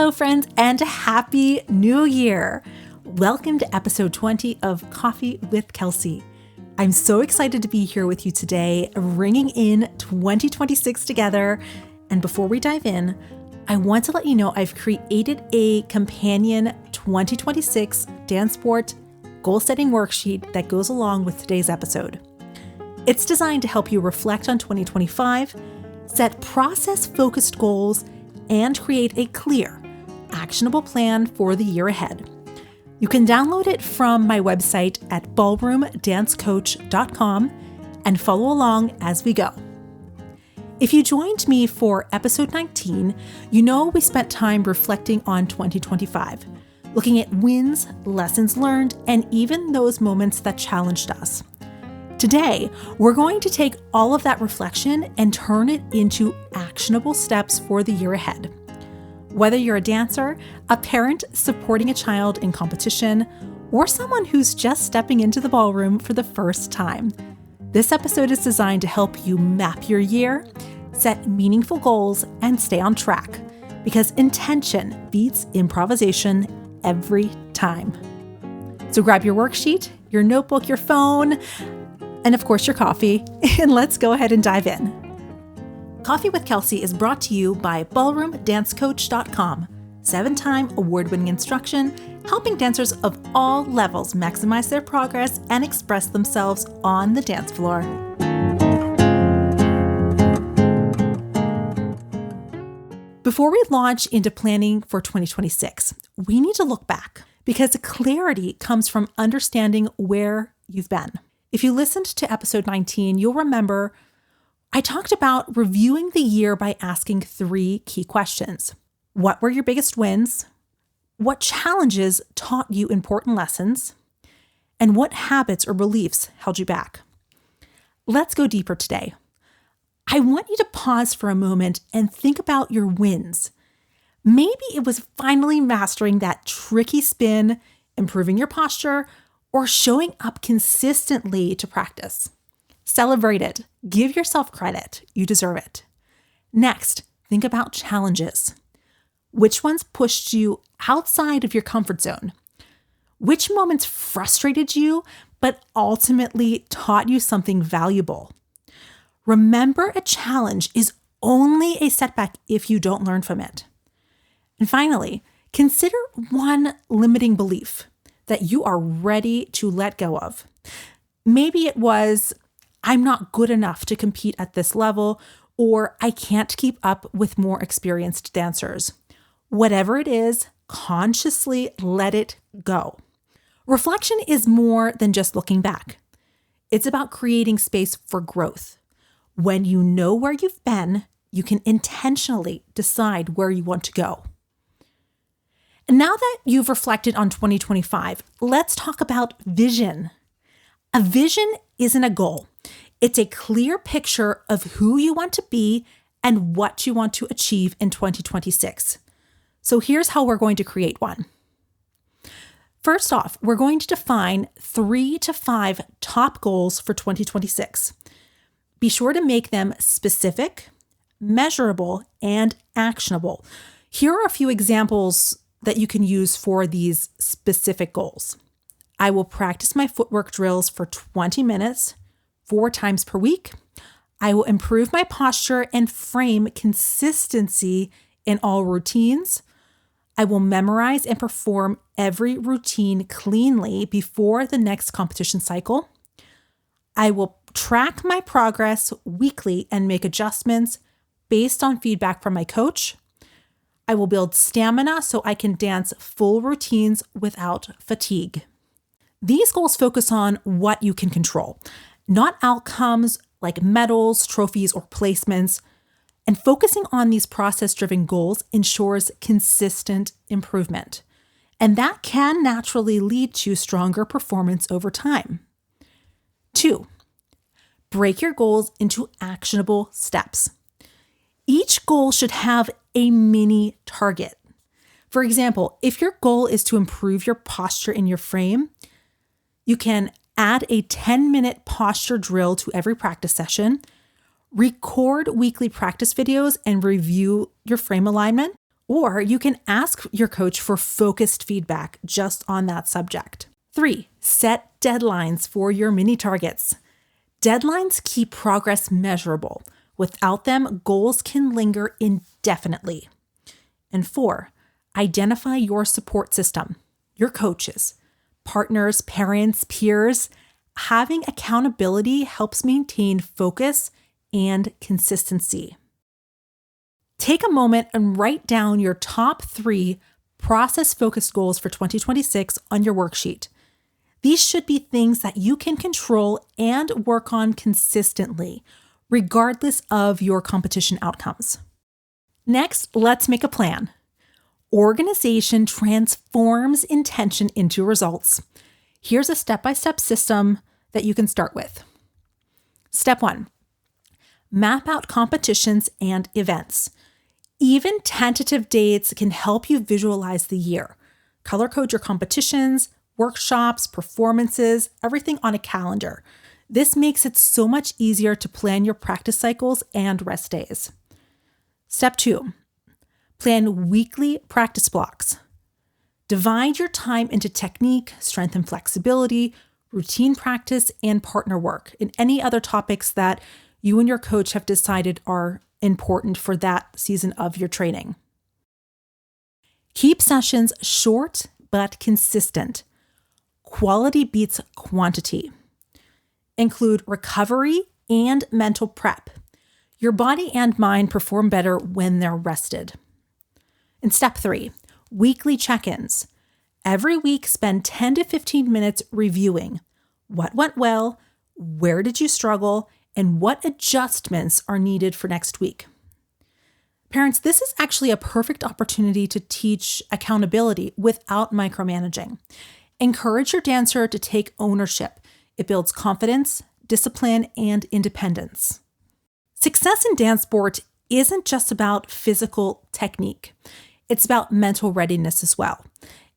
Hello, friends, and Happy New Year! Welcome to episode 20 of Coffee with Kelsey. I'm so excited to be here with you today, ringing in 2026 together. And before we dive in, I want to let you know I've created a Companion 2026 DanceSport goal-setting worksheet that goes along with today's episode. It's designed to help you reflect on 2025, set process-focused goals, and create a clear, actionable plan for the year ahead. You can download it from my website at ballroomdancecoach.com and follow along as we go. If you joined me for episode 19, you know we spent time reflecting on 2025, looking at wins, lessons learned, and even those moments that challenged us. Today, we're going to take all of that reflection and turn it into actionable steps for the year ahead. Whether you're a dancer, a parent supporting a child in competition, or someone who's just stepping into the ballroom for the first time, this episode is designed to help you map your year, set meaningful goals, and stay on track, because intention beats improvisation every time. So grab your worksheet, your notebook, your phone, and of course your coffee, and let's go ahead and dive in. Coffee with Kelsey is brought to you by ballroomdancecoach.com, 7-time award-winning instruction, helping dancers of all levels maximize their progress and express themselves on the dance floor. Before we launch into planning for 2026, we need to look back because clarity comes from understanding where you've been. If you listened to episode 19, you'll remember I talked about reviewing the year by asking 3 key questions. What were your biggest wins? What challenges taught you important lessons? And what habits or beliefs held you back? Let's go deeper today. I want you to pause for a moment and think about your wins. Maybe it was finally mastering that tricky spin, improving your posture, or showing up consistently to practice. Celebrate it. Give yourself credit. You deserve it. Next, think about challenges. Which ones pushed you outside of your comfort zone? Which moments frustrated you, but ultimately taught you something valuable? Remember, a challenge is only a setback if you don't learn from it. And finally, consider one limiting belief that you are ready to let go of. Maybe it was, I'm not good enough to compete at this level, or I can't keep up with more experienced dancers. Whatever it is, consciously let it go. Reflection is more than just looking back. It's about creating space for growth. When you know where you've been, you can intentionally decide where you want to go. And now that you've reflected on 2025, let's talk about vision. A vision isn't a goal. It's a clear picture of who you want to be and what you want to achieve in 2026. So here's how we're going to create one. First off, we're going to define 3 to 5 top goals for 2026. Be sure to make them specific, measurable, and actionable. Here are a few examples that you can use for these specific goals. I will practice my footwork drills for 20 minutes, 4 times per week. I will improve my posture and frame consistency in all routines. I will memorize and perform every routine cleanly before the next competition cycle. I will track my progress weekly and make adjustments based on feedback from my coach. I will build stamina so I can dance full routines without fatigue. These goals focus on what you can control, not outcomes like medals, trophies, or placements. And focusing on these process-driven goals ensures consistent improvement. And that can naturally lead to stronger performance over time. 2, break your goals into actionable steps. Each goal should have a mini target. For example, if your goal is to improve your posture in your frame, you can add a 10-minute posture drill to every practice session, record weekly practice videos and review your frame alignment, Or you can ask your coach for focused feedback just on that subject. 3, set deadlines for your mini targets. Deadlines keep progress measurable. Without them, goals can linger indefinitely. And 4, identify your support system, your coaches, partners, parents, peers. Having accountability helps maintain focus and consistency. Take a moment and write down your top 3 process-focused goals for 2026 on your worksheet. These should be things that you can control and work on consistently, regardless of your competition outcomes. Next, let's make a plan. Organization transforms intention into results. Here's a step-by-step system that you can start with. Step 1, map out competitions and events. Even tentative dates can help you visualize the year. Color code your competitions, workshops, performances, everything on a calendar. This makes it so much easier to plan your practice cycles and rest days. Step 2, plan weekly practice blocks. Divide your time into technique, strength and flexibility, routine practice, and partner work, and any other topics that you and your coach have decided are important for that season of your training. Keep sessions short but consistent. Quality beats quantity. Include recovery and mental prep. Your body and mind perform better when they're rested. And step 3, weekly check-ins. Every week, spend 10 to 15 minutes reviewing what went well, where did you struggle, and what adjustments are needed for next week. Parents, this is actually a perfect opportunity to teach accountability without micromanaging. Encourage your dancer to take ownership. It builds confidence, discipline, and independence. Success in dance sport isn't just about physical technique. It's about mental readiness as well.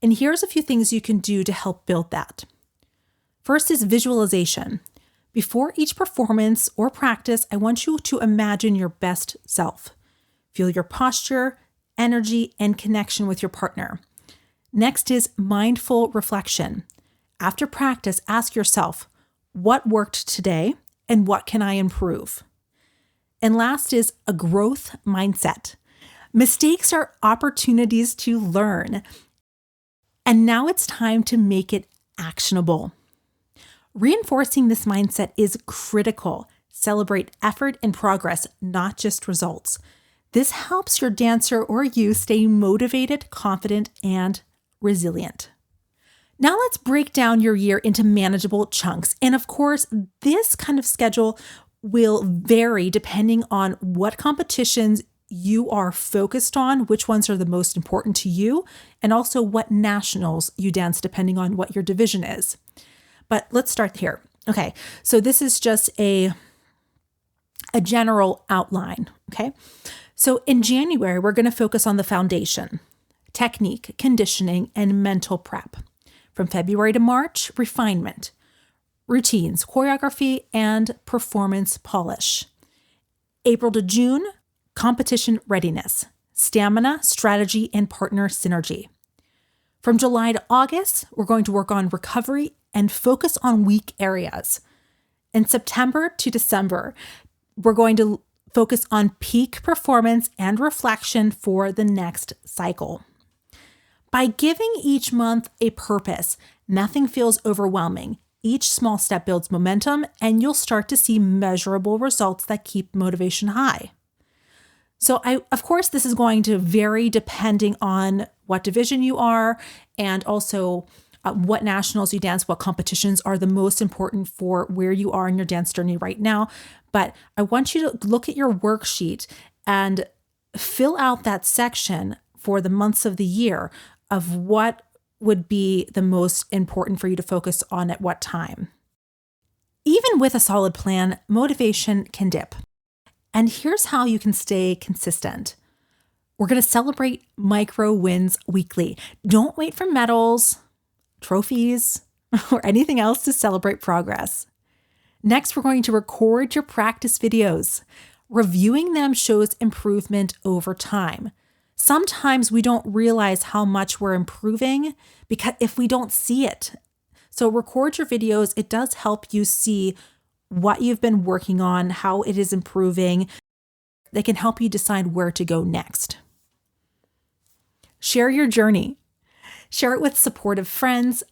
And here's a few things you can do to help build that. First is visualization. Before each performance or practice, I want you to imagine your best self. Feel your posture, energy, and connection with your partner. Next is mindful reflection. After practice, ask yourself, what worked today and what can I improve? And last is a growth mindset. Mistakes are opportunities to learn. And now it's time to make it actionable. Reinforcing this mindset is critical. Celebrate effort and progress, not just results. This helps your dancer or you stay motivated, confident, and resilient. Now let's break down your year into manageable chunks. And of course, this kind of schedule will vary depending on what competitions you are focused on, which ones are the most important to you, and also what nationals you dance depending on what your division is. But let's start here. Okay, so this is just a general outline, okay? So in January, we're going to focus on the foundation, technique, conditioning, and mental prep. From February to March, refinement, routines, choreography, and performance polish. April to June, competition readiness, stamina, strategy, and partner synergy. From July to August, we're going to work on recovery and focus on weak areas. In September to December, we're going to focus on peak performance and reflection for the next cycle. By giving each month a purpose, nothing feels overwhelming. Each small step builds momentum, and you'll start to see measurable results that keep motivation high. So of course, this is going to vary depending on what division you are and also what nationals you dance, what competitions are the most important for where you are in your dance journey right now. But I want you to look at your worksheet and fill out that section for the months of the year of what would be the most important for you to focus on at what time. Even with a solid plan, motivation can dip. And here's how you can stay consistent. We're going to celebrate micro wins weekly. Don't wait for medals, trophies, or anything else to celebrate progress. Next, we're going to record your practice videos. Reviewing them shows improvement over time. Sometimes we don't realize how much we're improving because if we don't see it. So record your videos. It does help you see what you've been working on, how it is improving. They can help you decide where to go next. Share your journey. Share it with supportive friends,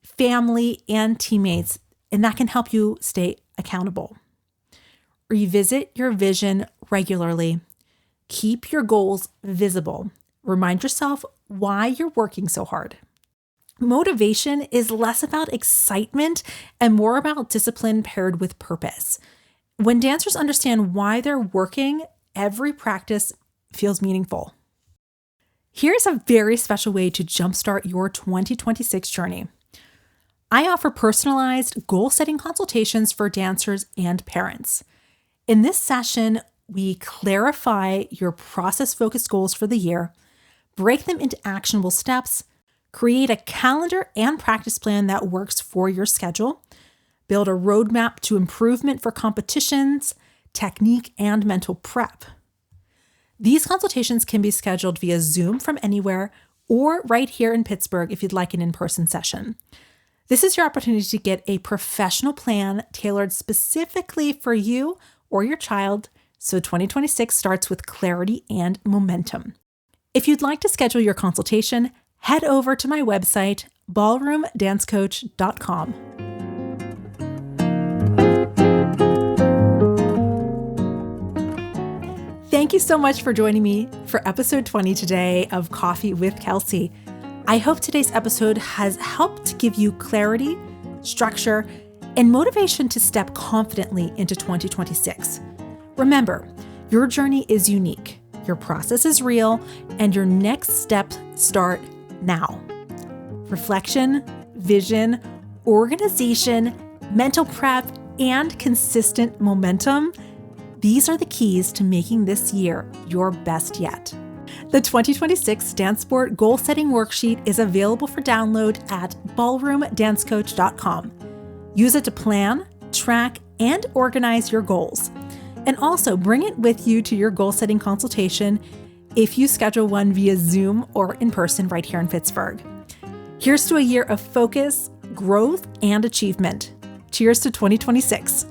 family, and teammates, and that can help you stay accountable. Revisit your vision regularly. Keep your goals visible. Remind yourself why you're working so hard. Motivation is less about excitement and more about discipline paired with purpose. When dancers understand why they're working, every practice feels meaningful. Here's a very special way to jumpstart your 2026 journey. I offer personalized goal-setting consultations for dancers and parents. In this session, we clarify your process-focused goals for the year, break them into actionable steps, create a calendar and practice plan that works for your schedule, build a roadmap to improvement for competitions, technique, and mental prep. These consultations can be scheduled via Zoom from anywhere or right here in Pittsburgh if you'd like an in-person session. This is your opportunity to get a professional plan tailored specifically for you or your child, so 2026 starts with clarity and momentum. If you'd like to schedule your consultation, head over to my website, ballroomdancecoach.com. Thank you so much for joining me for episode 20 today of Coffee with Kelsey. I hope today's episode has helped give you clarity, structure, and motivation to step confidently into 2026. Remember, your journey is unique, your process is real, and your next steps start now. Reflection, vision, organization, mental prep, and consistent momentum. These are the keys to making this year your best yet. The 2026 DanceSport Goal Setting Worksheet is available for download at ballroomdancecoach.com. Use it to plan, track, and organize your goals. And also bring it with you to your goal setting consultation if you schedule one via Zoom or in person right here in Pittsburgh. Here's to a year of focus, growth, and achievement. Cheers to 2026.